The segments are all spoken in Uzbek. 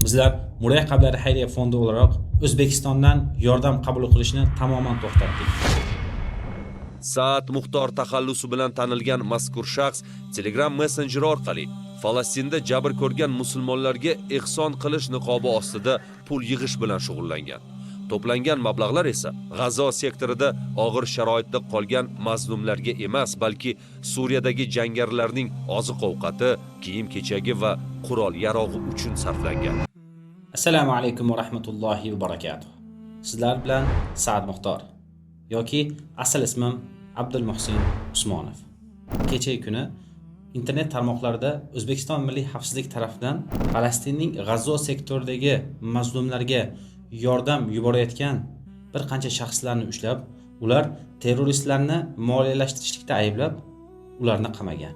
Bizlar Muray Qablari xayriya fondi olarak O'zbekistondan yordam qabul qilishni tamoman to'xtatdik. Saad Muxtor taxallusi bilan tanilgan mazkur shaxs Telegram messenjeri orqali Falastinda jabr ko'rgan musulmonlarga ehson qilish niqobi ostida pul yig'ish bilan shug'ullangan. To'plangan mablag'lar esa G'azo sektorida og'ir sharoitda qolgan mazlumlarga emas, balki Suriyadagi jangarilarning oziq-ovqati, kiyim-kechagi va qurol-yarog'i uchun sarflangan. Assalomu alaykum va rahmatullohi va barakatuh. Sizlar bilan Saad Muxtor yoki asl ismim Abdulmuhsin Usmonov. Kecha kuni internet tarmoqlarida O'zbekiston Milliy xavfsizlik tarafidan Falastinning G'azo sektoridagi mazlumlarga yordam yuborayotgan bir qancha shaxslarni ushlab, ular terroristlarni moliyalashtirishlikda ayblab, ularni qamagan.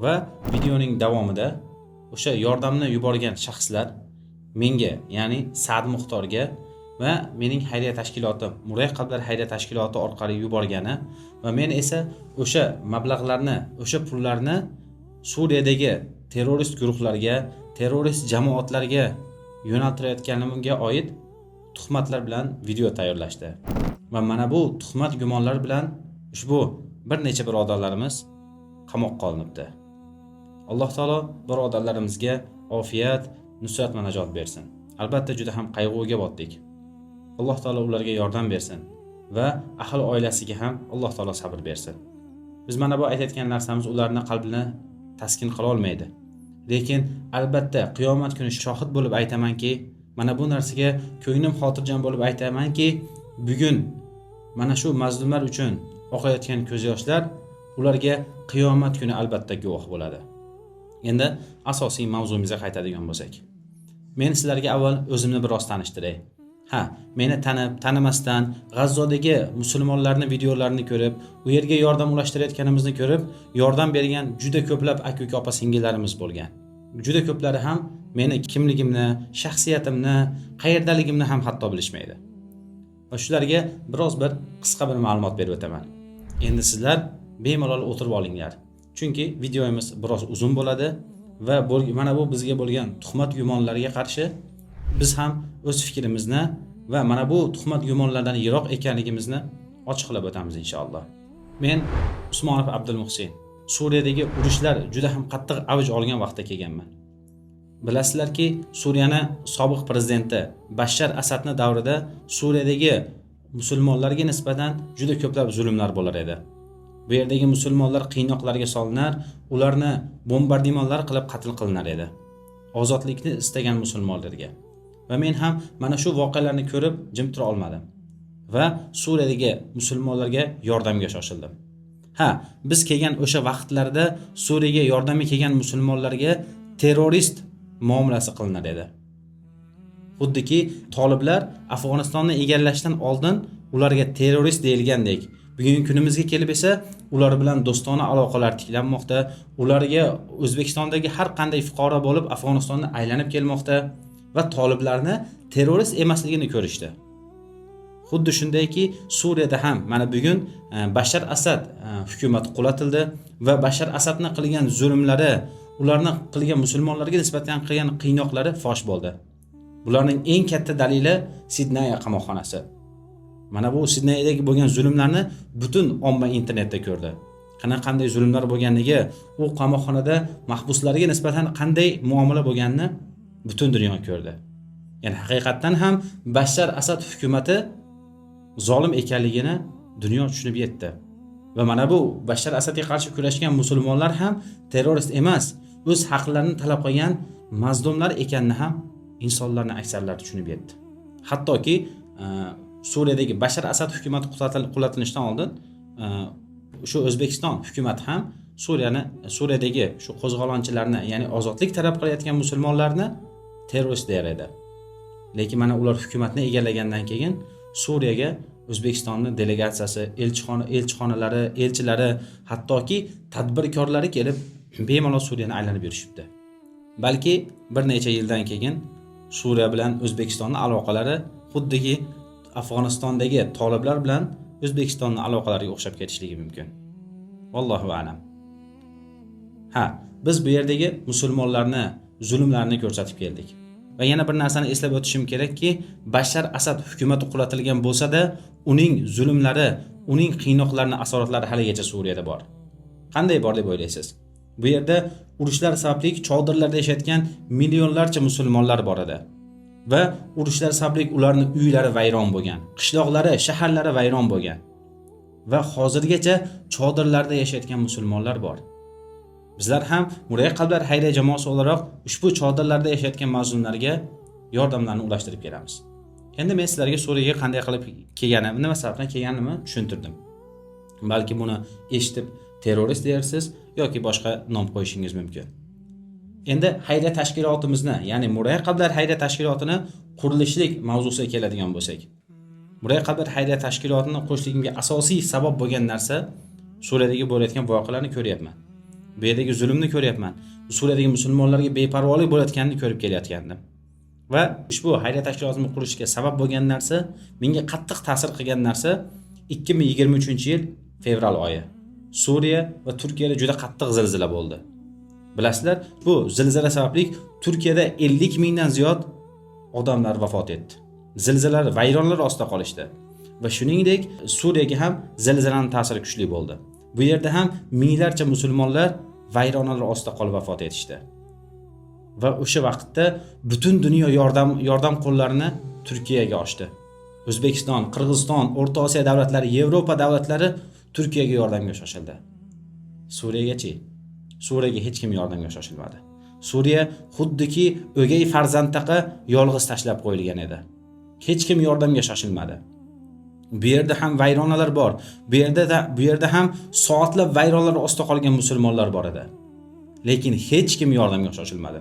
Va videoning davomida o'sha yordamni yuborgan shaxslar menga, ya'ni Saad Muxtorga va mening xayriya tashkilotim, Muray Qablari xayriya tashkiloti orqali yuborgani va men esa o'sha mablag'larni, o'sha pullarni Suriyadagi terrorist guruhlarga, terrorist jamoatlarga yo'naltirayotganimga oid tuhmatlar bilan video tayyorlashdi. Va mana bu tuhmat gumonlar bilan ushbu bir necha birodarlarimiz qamoqqa olinibdi. Alloh taolo birodarlarimizga ofiyat, nusrat va najot bersin. Albatta juda ham qayg'uga botdik. Alloh taolo ularga yordam bersin va ahli oilasiga ham Alloh taolo sabr bersin. Biz mana bu aytayotgan narsamiz ularning qalbini taskin qila olmaydi. Lekin albatta qiyomat kuni shohid bo'lib aytamanki, mana bu narsaga ko'nglim xotirjam bo'lib aytamanki, bugun mana shu mazlumlar uchun oqayotgan ko'z yoshlar ularga qiyomat kuni albatta guvoh bo'ladi. Endi asosiy mavzumizga qaytadigan bo'lsak, men sizlarga avval o'zimni biroz tanishtiray. Meni tanimasdan G'azzodagi musulmonlarning videolarini ko'rib, u yerga yordam ulashtirayotganimizni ko'rib, yordam bergan juda ko'plab aka-uka opa-singillarimiz bo'lgan. Juda ko'plari ham meni kimligimni, shaxsiyatimni, qayerdaligimni ham hatto bilishmaydi. Va shularga biroz bir qisqa bir ma'lumot berib o'taman. Endi sizlar bemalol o'tirib olinglar. Chunki videomiz biroz uzun bo'ladi va mana bu bizga bo'lgan tuhmat gumonlarga qarshi biz ham o'z fikrimizni va mana bu tuhmat gumonlardan yiroq ekanligimizni ochiqlab o'tamiz inshaalloh. Men Usmonov Abdulmuhsin. Suriyadagi urushlar juda ham qattiq avj olgan vaqtda kelganman. Bilasizlarki, Suriyani sobiq prezidenti Bashar Asadning davrida Suriyadagi musulmonlarga nisbatan juda ko'plab zulmlar bo'lar edi. Bu yerdagi musulmonlar qiynoqlarga solinar, ularni bombardimonlar qilib qatl qilinar edi. Ozodlikni istagan musulmonlarga. Va men ham mana shu voqealarni ko'rib jim tura olmadim va Suriyadagi musulmonlarga yordamga shoshildim. Biz kelgan o'sha vaqtlarda Suriyaga yordamga kelgan musulmonlarga terrorist muomalasi qilinar edi. Xuddiki toliblar Afg'onistonni egallashdan oldin ularga terrorist deyilgandek, bugungi kunimizga kelib esa ular bilan do'stona aloqalar tiklanmoqda, ularga O'zbekistondagi har qanday fuqaro bo'lib Afg'onistonni aylanib kelmoqda va toliblarni terrorist emasligini ko'rishdi. Xuddi shundayki, Suriyada ham mana bugun Bashar Asad hukumati qulatildi va Bashar Asadning qilgan zulmlari, ularning qilgan musulmonlarga nisbatan qilgan qiynoqlari fosh bo'ldi. Bularning eng katta dalili Sidney qamoqxonasi. Mana bu Sidneydagi bo'lgan zulmlarni butun omma internetda ko'rdi. Qanday zulmlar bo'lganligi, u qamoqxonada mahbuslarga nisbatan qanday muomala bo'lganini butun dunyo ko'rdi. Ya'ni haqiqatan ham Bashar Asad hukumati zolim ekanligini dunyo tushunib yetdi. Va mana bu Bashar Asadga qarshi kurashgan musulmonlar ham terrorist emas, o'z haqlarini talab qilgan mazlumlar ekanini ham insonlarning aksarlari tushunib yetdi. Hattoki Suriyadagi Bashar Asad hukumati qulatilishidan oldin shu O'zbekiston hukumati ham Suriyadagi shu qo'zg'olonchilarni, ya'ni ozodlik talab qilayotgan musulmonlarni terrorist der edi. Lekin mana ular hukumatni egallagandan keyin Suriyaga O'zbekistonning delegatsiyasi, elchixonalari, elchilari, hattoki tadbirkorlari kelib bemalol Suriyani aylanib yurishibdi. Balki bir necha yildan keyin Suriya bilan O'zbekistonning aloqalari xuddiki Afg'onistondagi toliblar bilan O'zbekistonning aloqalariga o'xshab ketishligi mumkin. Vallohu a'lam. Biz bu yerdagi musulmonlarni zulmlarini ko'rsatib keldik. Va yana bir narsani eslab o'tishim kerakki, Bashar Asad hukumati qulatilgan bo'lsa-da, uning zulmlari, uning qiynoqlarini, asoratlari haligacha Suriyada bor. Qanday bor deb o'ylaysiz? Bu yerda urushlar sababli chodirlarda yashayotgan millionlarcha musulmonlar bor edi. Va urushlar sababli ularning uylari vayron bo'lgan, qishloqlari, shaharlari vayron bo'lgan. Va hozirgacha chodirlarda yashayotgan musulmonlar bor. Bizlar ham Murayya Qalblar xayriya jamoasi o'laroq ushbu chodirlarda yashayotgan mazlumlarga yordamlarni ulashtirib kelamiz. Endi men sizlarga Suriyaga qanday qilib kelganim, nima sababdan kelganimni tushuntirdim. Balki buni eshitib terrorist dersiz yoki boshqa nom qo'yishingiz mumkin. Endi xayriya tashkilotimizni, ya'ni Murayya Qalblar xayriya tashkilotini qurilishlik mavzusiga keladigan bo'lsak, Murayya Qalblar xayriya tashkilotini qurishligimga asosiy sabab bo'lgan narsa Suriyadagi bo'layotgan voqealarni ko'ryapman. Bu yerdagi zulmni ko'ryapman. Suriyadagi musulmonlarga beparvolik bo'layotganini ko'rib kelayotgandim. Va ushbu xayriya tashkilotini qurishga sabab bo'lgan narsa, menga qattiq ta'sir qilgan narsa 2023-yil fevral oyi. Suriya va Turkiyada juda qattiq zilzila bo'ldi. Bilasizlar, bu zilzila sababli Turkiyada 50 mingdan ziyod odamlar vafot etdi. Zilzilalar, vayronlar ostida qolishdi. Va shuningdek, Suriyaga ham zilzilaning ta'siri kuchli bo'ldi. Bu yerda ham minglarcha musulmonlar vayronalar ostida qolib vafot etishdi. Va o'sha vaqtda butun dunyo yordam qo'llarini Turkiyaga ochdi. O'zbekiston, Qirg'iziston, O'rta Osiyo davlatlari, Yevropa davlatlari Turkiyaga yordamga shoshildi. Suriyaga-chi? Suriyaga hech kim yordamga shoshilmadi. Suriya xuddiki o'gay farzandtaqa yolg'iz tashlab qo'yilgan edi. Hech kim yordamga shoshilmadi. Bu yerda ham vayronalar bor. Bu yerda ham soatlab vayronlar ostida qolgan musulmonlar bor edi. Lekin hech kim yordamga shoshilmadi.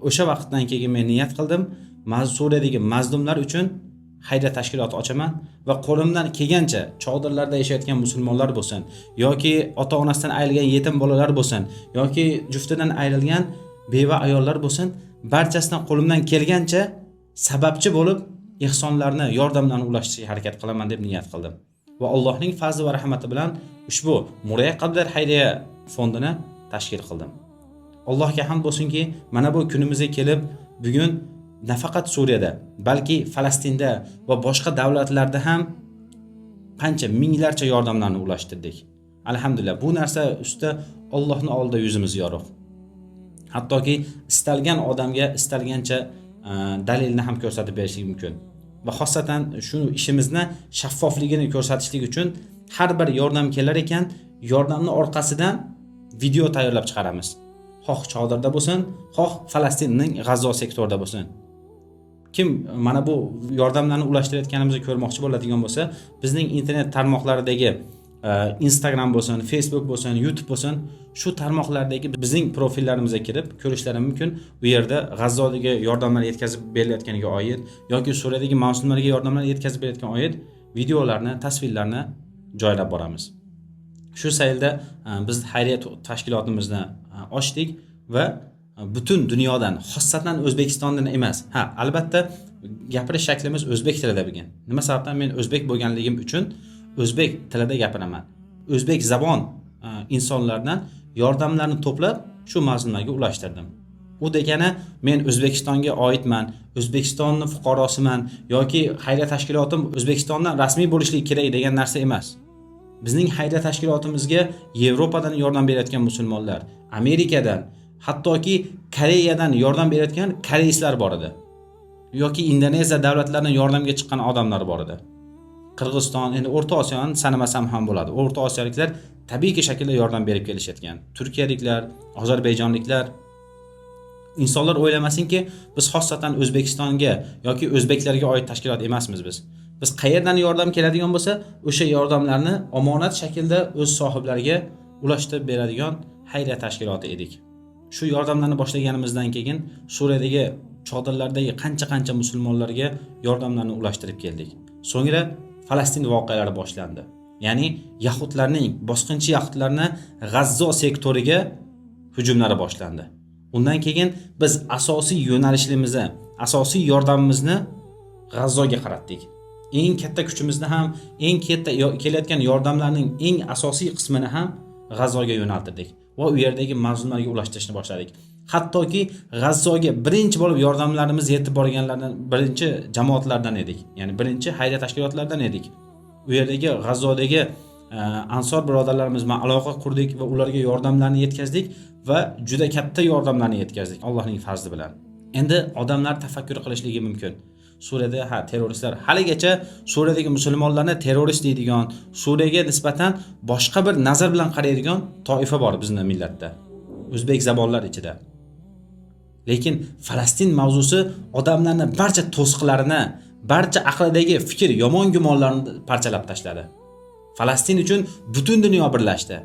O'sha vaqtdan keyin men niyat qildim, Suriyadagi mazlumlar uchun xayriya tashkiloti ochaman va qo'limdan kelgancha chodirlarda yashayotgan musulmonlar bo'lsin, yoki ota-onasidan ayrilgan yetim bolalar bo'lsin, yoki juftidan ayrilgan beva ayollar bo'lsin, barchasidan qo'limdan kelgancha sababchi bo'lib ehsonlarni, yordamlarni ulashtirishga harakat qilaman deb niyat qildim. Va Allohning fazli va rahmati bilan ushbu Murayya Qalblar xayriya fondini tashkil qildim. Allohga hamd bo'lsinki, mana bu kunimizga kelib, bugun nafaqat Suriyada, balki Falastinda va boshqa davlatlarda ham qancha minglarcha yordamlarni ulashtirdik. Alhamdulillah, bu narsa ustida Allohning oldida yuzimiz yorug'. Hattoki istalgan odamga istalgancha dalilni ham ko'rsatib berishlik mumkin. Va xosatan shu ishimizni shaffofligini ko'rsatishlik uchun har bir yordam kelar ekan, yordamning orqasidan video tayyorlab chiqaramiz. Xoh chodirda bo'lsin, xoh Falastinning G'azzo sektorida bo'lsin. Kim mana bu yordamlarni ulashtirayotganimizni ko'rmoqchi bo'ladigan bo'lsa, bizning internet tarmoqlaridagi Instagram bo'lsin, Facebook bo'lsin, YouTube bo'lsin, shu tarmoqlardagi bizning profillarimizga kirib ko'rishlari mumkin. Bu yerda G'azzodagi yordamlar yetkazib berilayotganiga oid yoki Suriyadagi mas'ullarga yordamlar yetkazib berayotgan oid videolarni, tasvirlarni joylab boramiz. Shu saylda biz xayriya tashkilotimizni ochdik va butun dunyodan, xosatan O'zbekistondan emas. Albatta gapirish shaklimiz o'zbek tilida bo'lgan. Nima sababdan men o'zbek bo'lganligim uchun o'zbek tilida gapiraman. O'zbek zabon insonlardan yordamlarni to'plab shu mazmunlarga ulashtirdim. U degani men O'zbekistonga oidman, O'zbekistonning fuqarosiman yoki xayriya tashkilotim O'zbekistondan rasmiy bo'lishligi kerak degan narsa emas. Bizning xayriya tashkilotimizga Yevropadan yordam berayotgan musulmonlar, Amerikadan, hattoki Koreyadan yordam berayotgan koreyslar bor edi. Yoki Indoneziya davlatlaridan yordamga chiqqan odamlar bor edi. Qirg'iziston, endi O'rta Osiyoni sanamasam ham bo'ladi. O'rta Osiyoliklar tabiiy shaklda yordam berib kelishayotgan. Turkiyaliklar, Ozarbayjonliklar. İnsanlar o'ylamasinki, biz xosatan O'zbekistonga yoki o'zbeklarga oid tashkilot emasmiz biz. Biz qayerdan yordam keladigan bo'lsa, o'sha yordamlarni omonat shaklda o'z sohiblariga ulashtirib beradigan xayriya tashkiloti edik. Shu yordamlarni boshlaganimizdan keyin Suriyadagi chodirlardagi qancha musulmonlarga yordamlarni ulashtirib keldik. So'ngra Falastin voqealari boshlandi. Ya'ni yahudlarning, bosqinchi yahudlarning G'azzo sektoriga hujumlari boshlandi. Undan keyin biz asosiy yo'nalishimizni, asosiy yordamimizni G'azzoga qaratdik. Eng katta kuchimizni ham, eng katta kelayotgan yordamlarning eng asosiy qismini ham G'azzoga yo'naltirdik va u yerdagi mazlumlarga ulashtirishni boshladik. Hattoki G'azzoga birinchi bo'lib yordamlarimiz yetib borganlardan birinchi jamoatlardan edik. Ya'ni birinchi xayriya tashkilotlaridan edik. U yerdagi G'azzodagi ansor birodarlarimiz bilan aloqa qurdik va ularga yordamlarni yetkazdik va juda katta yordamlarni yetkazdik Allohning fazli bilan. Endi odamlar tafakkur qilishligi mumkin. Suriyada terroristlar haligacha Suriyadagi musulmonlarni terrorist deydigan, Suriyaga nisbatan boshqa bir nazar bilan qaraydigan toifa bor bizning millatda. O'zbek zabonlar ichida. Lekin Falastin mavzusi odamlarning barcha to'siqlarini, barcha aqlidagi fikr, yomon gumonlarni parchalab tashladi. Falastin uchun butun dunyo birlashdi.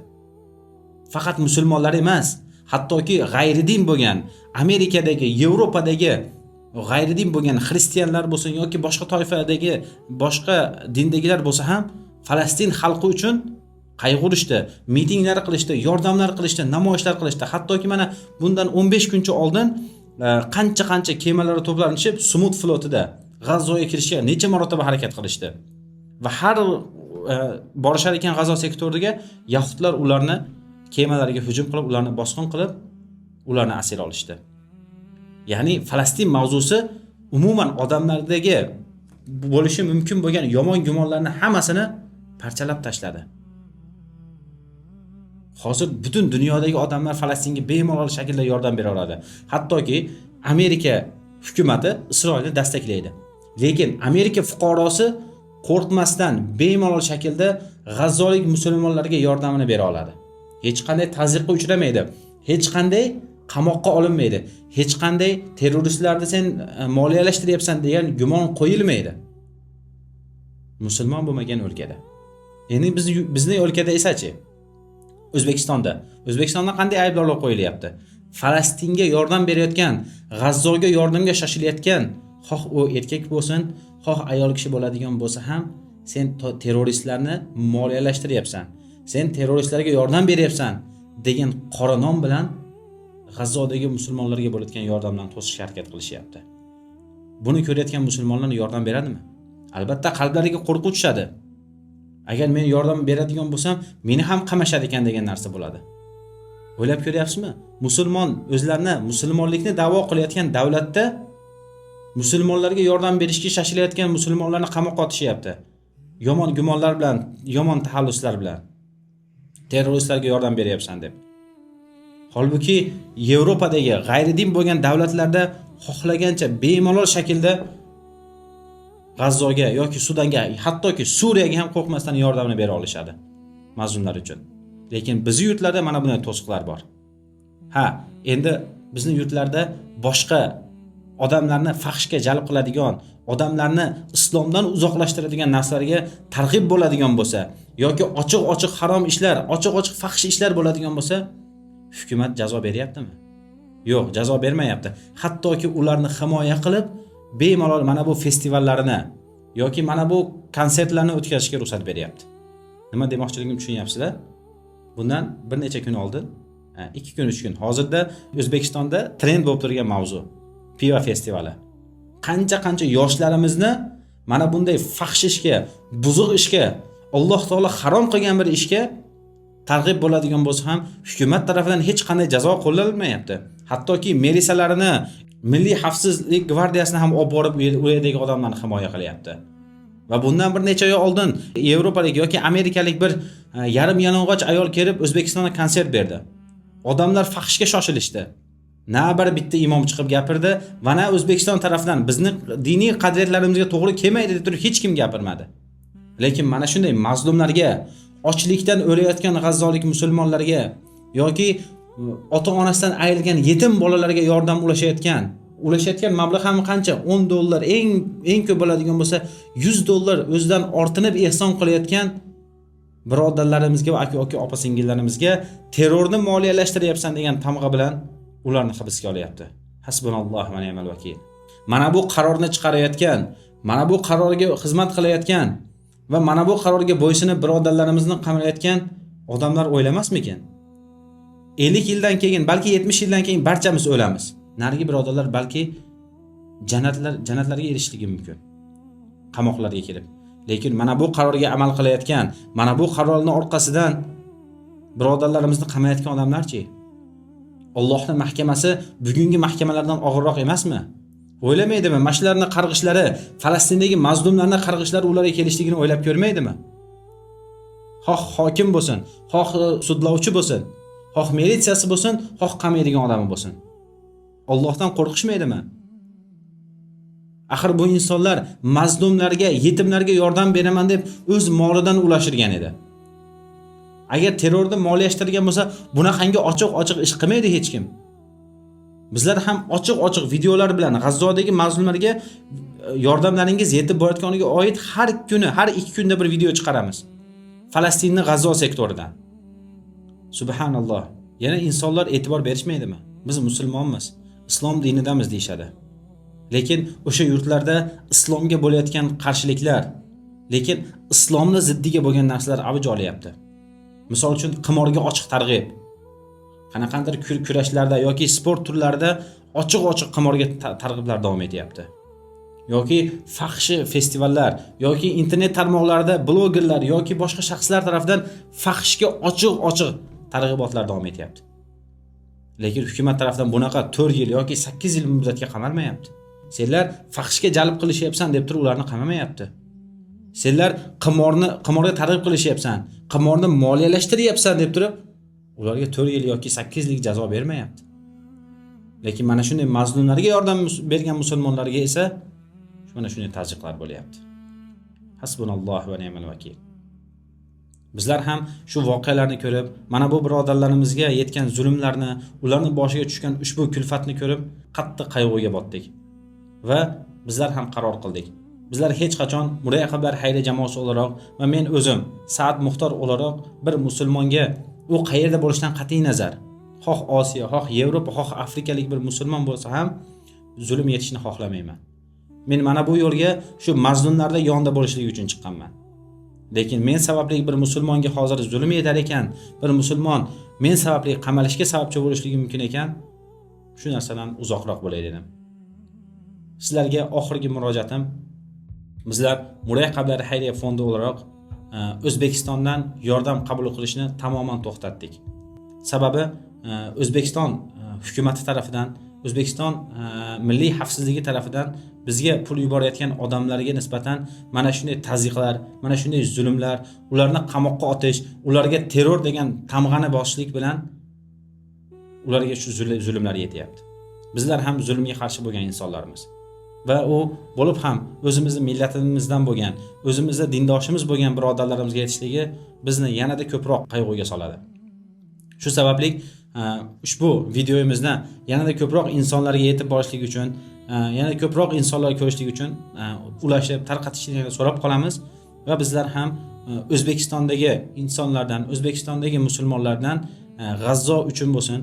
Faqat musulmonlar emas, hattoki g'ayridin bo'lgan Amerikadagi, Yevropadagi g'ayridin bo'lgan xristianlar bo'lsin yoki boshqa toifadagi, boshqa dindagilar bo'lsa ham Falastin xalqi uchun qayg'urishdi, mitinglar qilishdi, yordamlar qilishdi, namoyishlar qilishdi. Hattoki mana bundan 15 kuncha oldin qancha kemalar to'planishib Sumud flotida G'azzoga kirishga necha marotaba harakat qilishdi. Va har borishar ekan G'azzo sektoriga yahudlar ularni kemalariga hujum qilib, ularni bosqin qilib, ularni asir olishdi. Ya'ni Falastin mavzusi umuman odamlardagi bo'lishi mumkin bo'lgan yomon gumonlarni hammasini parchalab tashladi. Hozir butun dunyodagi odamlar Falastinga bemalol shaklda yordam bera oladi. Hattoki Amerika hukumatı Isroilni desteklaydi. Lekin Amerika fuqarosi qo'rqmasdan bemalol shaklda G'azzolik musulmonlarga yordamini bera oladi. Hech qanday tazyiqqa uchramaydi. Hech qanday qamoqqa olinmaydi. Hech qanday terroristlarni sen moliyalashtiryapsan degan gumon qo'yilmaydi. Musulmon bo'lmagan o'lkada. Endi bizning o'lkada esa-chi? O'zbekistonda qanday ayblovlar qo'yilyapti? Falastinga yordam berayotgan, G'azzoga yordamga shoshilayotgan, xoh u erkak bo'lsin, xoh ayol kishi bo'ladigan bo'lsa ham, sen terroristlarni moliyalashtiryapsan. Sen terroristlarga yordam beryapsan degan qora nom bilan G'azzodagi musulmonlarga bo'layotgan yordamlarni to'sishga harakat qilishyapti. Buni ko'rayotgan musulmonlar yordam beradimi? Albatta qalblariga qo'rquv tushadi. Agar men yordam beradigan bo'lsam, meni ham qamashadi ekan degan narsa bo'ladi. O'ylab ko'ryapsizmi? Musulmon o'zlarini musulmonlikni da'vo qilayotgan davlatda musulmonlarga yordam berishga shoshilayotgan musulmonlarni qamoqqa otishyapti. Yomon gumonlar bilan, yomon taxalluslar bilan terroristlarga yordam beryapsan deb. Holbuki Yevropadagi g'ayridin bo'lgan davlatlarda xohlagancha bemalol shaklda G'azzoga yoki Sudanga, hattoki Suriyaga ham qo'rqmasdan yordamini bera olishadi mazlumlar uchun. Lekin bizning yurtlarda mana bunday to'siqlar bor. Endi bizning yurtlarda boshqa odamlarni fahshga jalb qiladigan, odamlarni islomdan uzoqlashtiradigan narsalarga targ'ib bo'ladigan bo'lsa yoki ochiq-ochiq harom ishlar, ochiq-ochiq fahsh ishlar bo'ladigan bo'lsa, hukumat jazo beryaptimi? Yo'q, jazo bermayapti. Hattoki ularni himoya qilib, bemalol mana bu festivallarini yoki mana bu konsertlarni o'tkazishga ruxsat beryapti. Nima demoqchiligimni tushunyapsizlar? Bundan bir necha kun oldin, 2 kun 3 kun hozirda O'zbekistonda trend bo'lib turgan mavzu piva festivali. Qancha yoshlarimizni mana bunday fahsh ishga, buzuq ishga, Alloh taolo harom qilgan bir ishga targ'ib bo'ladigan bo'lsa ham hukumat tomonidan hech qanday jazo qo'llanilmayapti. Hattoki milisiyalarini, Milliy xavfsizlik gvardiyasini ham olib borib u yerdagi odamlarni himoya qilyapti. Va bundan bir necha oy oldin Yevropalik yoki Amerikalik bir yarim yalang'och ayol kelib O'zbekistonda konsert berdi. Odamlar fahshga shoshilishdi. Na bitta imom chiqib gapirdi va na O'zbekiston tomonidan bizning diniy qadriyatlarimizga to'g'ri kelmaydi deb turib hech kim gapirmadi. Lekin mana shunday mazlumlarga, ochlikdan o'layotgan g'azzolik musulmonlarga yoki ota-onasidan ayrilgan yetim bolalarga yordam ulashayotgan mablag' ham qancha? $10, eng ko'p bo'ladigan bo'lsa $100 o'zidan ortinib ehson qilayotgan birodarlarimizga va aka opa-singillarimizga terrorni moliyalashtiryapsan degan tamg'a bilan ularni hibsga olyapti. Hasbunalloh va ni'mal vakil. Mana bu qarorni chiqarayotgan, mana bu qarorga xizmat qilayotgan va mana bu qarorga bo'ysunib birodarlarimizni qamrayotgan odamlar o'ylamasmikin? 50 yildan keyin, balki 70 yildan keyin barchamiz o'lamiz. Narigi birodarlar balki jannatlarga erishishligi mumkin. Qamoqlarga kelib. Lekin mana bu qarorga amal qilayotgan, mana bu qarorning orqasidan birodarlarimizni qamayotgan odamlarchi? Allohning mahkamasi bugungi mahkamalardan og'irroq emasmi? O'ylamaydimi? Mashlarni qarg'ishlari, Falastindagi mazlumlarni qarg'ishlari ularga kelishligini o'ylab ko'rmaydimi? Xoh hokim bo'lsin, xoh sudlovchi bo'lsin, xoh militsiyasi bo'lsin, xoh qamaydigan odami bo'lsin. Allohdan qo'rqishmaydimi? Axir bu insonlar mazlumlarga, yetimlarga yordam beraman deb o'z molidan ulashirgan edi. Agar terrorni moliyalashtirgan bo'lsa, bunaqangi ochiq-ochiq ish qilmaydi hech kim. Bizlar ham ochiq-ochiq videolar bilan G'azzodagi mazlumlarga yordamlaringiz yetib borayotganiga oid har kuni, har 2 kunda bir video chiqaramiz. Falastinning G'azzo sektoridan. Subhanalloh. Yana insonlar e'tibor berishmaydimi? Biz musulmonmiz, islom dinidamiz deyshadi. Lekin o'sha yurtlarda islomga bo'layotgan qarshiliklar, lekin islomning ziddiga bo'lgan narsalar avj olyapti. Misol uchun qimorga ochiq targ'ib. Qanaqandir kurashlarda yoki sport turlarida ochiq-ochiq qimorga targ'iblar davom etyapti. Yoki fahshi festivallar yoki internet tarmoqlarida blogerlar yoki boshqa shaxslar tomonidan fahshga ochiq-ochiq targ'ibotlar davom etyapti. Lekin hukumat tomonidan bunaqa 4 yil yoki 8 yil muddatga qamalmayapti. Senlar fahshga jalb qilishyapsan deb turib ularni qamamayapti. Senlar qimorga targ'ib qilishyapsan, qimorni moliyalashtiryapsan deb turib ularga 4 yil yoki 8 yillik jazo bermayapti. Lekin mana shunday mazlumlarga yordam bergan musulmonlarga esa mana shunday tazyiqlar bo'lyapti. Hasbunalloh va ni'mal vakil. Bizlar ham shu voqealarni ko'rib, mana bu birodarlarimizga yetgan zulmlarni, ularning boshiga tushgan ushbu kulfatni ko'rib, qattiq qayg'uga botdik. Va bizlar ham qaror qildik. Bizlar hech qachon Muraqablar xayriya jamoasi o'laroq va men o'zim Saad Muxtor o'laroq bir musulmonga u qayerda bo'lishidan qat'iy nazar, xoh Osiyo, xoh Yevropa, xoh Afrikalik bir musulmon bo'lsa ham zulm yetishini xohlamayman. Men mana bu yo'lga shu mazlumlarda yonda bo'lishlik uchun chiqqanman. Lekin men sababli bir musulmonga hozir zulm yetar ekan, bir musulmon men sababli qamalishga sababchi bo'lishligi mumkin ekan, shu narsadan uzoqroq bo'lay dedim. Sizlarga oxirgi murojaatim, bizlar Muraqablar xayriya fondi o'laroq O'zbekistondan yordam qabul qilishni tamoman to'xtatdik. Sababi O'zbekiston hukumatı tarafidan, O'zbekiston milliy xavfsizligi tarafidan bizga pul yuborayotgan odamlarga nisbatan mana shunday tazyiqlar, mana shunday zulmlar, ularni qamoqqa otish, ularga terror degan tamg'ani bosishlik bilan ularga shu zulmlar yetyapti. Bizlar ham zulmga qarshi bo'lgan insonlarmiz. Va u bo'lib ham o'zimizning millatimizdan bo'lgan, o'zimizning dindoshimiz bo'lgan birodarlarimizga yetishligi bizni yanada ko'proq qayg'uga soladi. Shu sababli ushbu videomizni yanada ko'proq insonlarga yetib borishligi uchun, yanada ko'proq insonlar ko'rishligi uchun ulashib, tarqatishni so'rab qolamiz va bizlar ham O'zbekistondagi insonlardan, O'zbekistondagi musulmonlardan G'azzo uchun bo'lsin,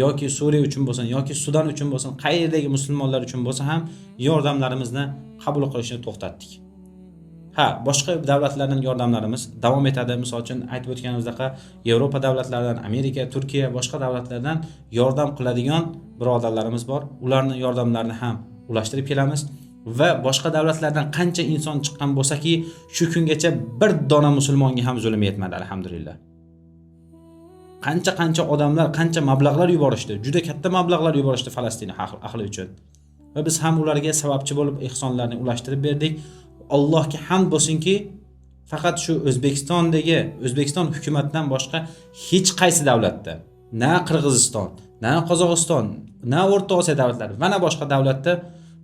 yoki Suriya uchun bo'lsin, yoki Sudan uchun bo'lsin, qayerdagi musulmonlar uchun bo'lsa ham yordamlarimizni qabul qilishni to'xtatdik. Ha, boshqa davlatlardan yordamlarimiz davom etadi. Misol uchun aytib o'tganimizdek, Yevropa davlatlaridan, Amerika, Turkiya, boshqa davlatlardan yordam qiladigan birodarlarimiz bor. Ularning yordamlarini ham ulashtirib kelamiz va boshqa davlatlardan qancha inson chiqqan bo'lsa-ki, shu kungacha bir dona musulmonga ham zulm yetmadi, alhamdulillah. Qancha odamlar, qancha mablag'lar yuborishdi. Juda katta mablag'lar yuborishdi Falastin ahli uchun. Va biz ham ularga sababchi bo'lib ehsonlarni ulashtirib berdik. Allohga hamd bo'lsinki, faqat shu O'zbekiston hukumatidan boshqa hech qaysi davlatda, na Qirg'iziston, na Qozog'iston, na O'rta Osiyo davlatlari va na boshqa davlatda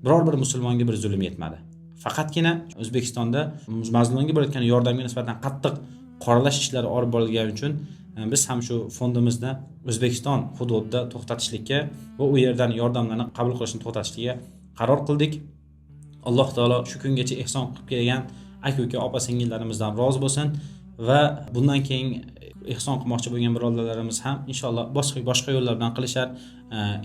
biror bir musulmonga bir zulm yetmadi. Faqatgina O'zbekistonda mazlumlarga bo'layotgan yordamga nisbatan qattiq qoralash ishlari olib borilgani uchun biz ham shu fondimizni O'zbekiston hududida to'xtatishlikka va u yerdan yordamlarni qabul qilishni to'xtatishlikka qaror qildik. Alloh taolo shu kungacha ehson qilib kelgan aka-uka, opa-singillarimizdan rozi bo'lsin va bundan keyin ehson qilmoqchi bo'lgan birodarlarimiz ham inshaalloh boshqa yo'llar bilan qilishar.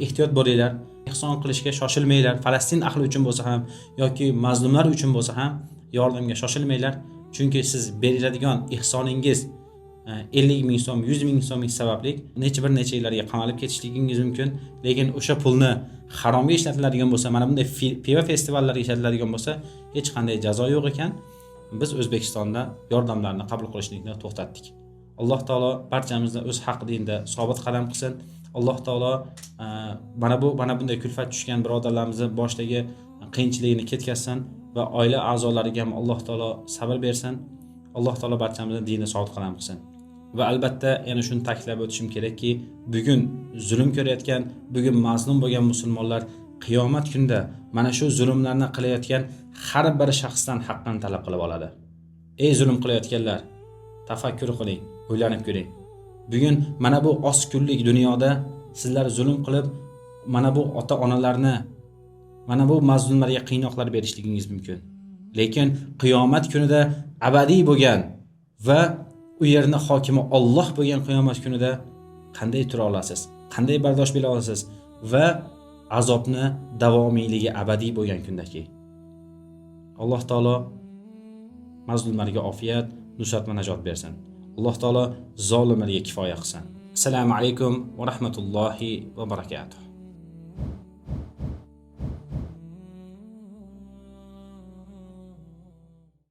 Ehtiyot bo'linglar, ehson qilishga shoshilmanglar. Falastin ahli uchun bo'lsa ham yoki mazlumlar uchun bo'lsa ham yordamga shoshilmanglar. Chunki siz beradigan ehsoningiz 50 ming so'm, 100 ming so'm sababli necha yillarga qamalib ketishligingiz mumkin. Lekin o'sha pulni haromga ishlatiladigan bo'lsa, mana bunday pivo festivallariga ishlatiladigan bo'lsa, hech qanday jazo yo'q ekan. Biz O'zbekistonda yordamlarni qabul qilishlikni to'xtatdik. Alloh taolo barchamizni o'z haq dinida sobit qadam qilsin. Alloh taolo mana bunday kulfat tushgan birodarlarimizni boshdagi qiyinchiligini ketkazsin va oila a'zolariga ham Alloh taolo sabr bersin. Alloh taolo barchamizni dini sobit qadam qilsin. Va albatta yana shuni ta'kidlab o'tishim kerakki, bugun zulm ko'rayotgan, bugun mazlum bo'lgan musulmonlar qiyomat kunida mana shu zulmlarni qilayotgan har bir shaxsdan haqqini talab qilib oladi. Ey zulm qilayotganlar, tafakkur qiling, o'ylanib ko'ring. Bugun mana bu oz kunlik dunyoda sizlar zulm qilib, mana bu ota-onalarni, mana bu mazlumlarga qiynoqlar berishligingiz mumkin. Lekin qiyomat kunida abadiy bo'lgan va u yerning hokimi Alloh bo'lgan qiyomat kunida qanday tura olasiz? Qanday bardosh bera olasiz? Va azobni davomiyligi abadiy bo'lgan kundaki. Alloh taolo mazlumlarga ofiyat, nusrat va najot bersin. Alloh taolo zolimlarga kifoya qilsin. Assalomu alaykum va rahmatullohi va barakatuh.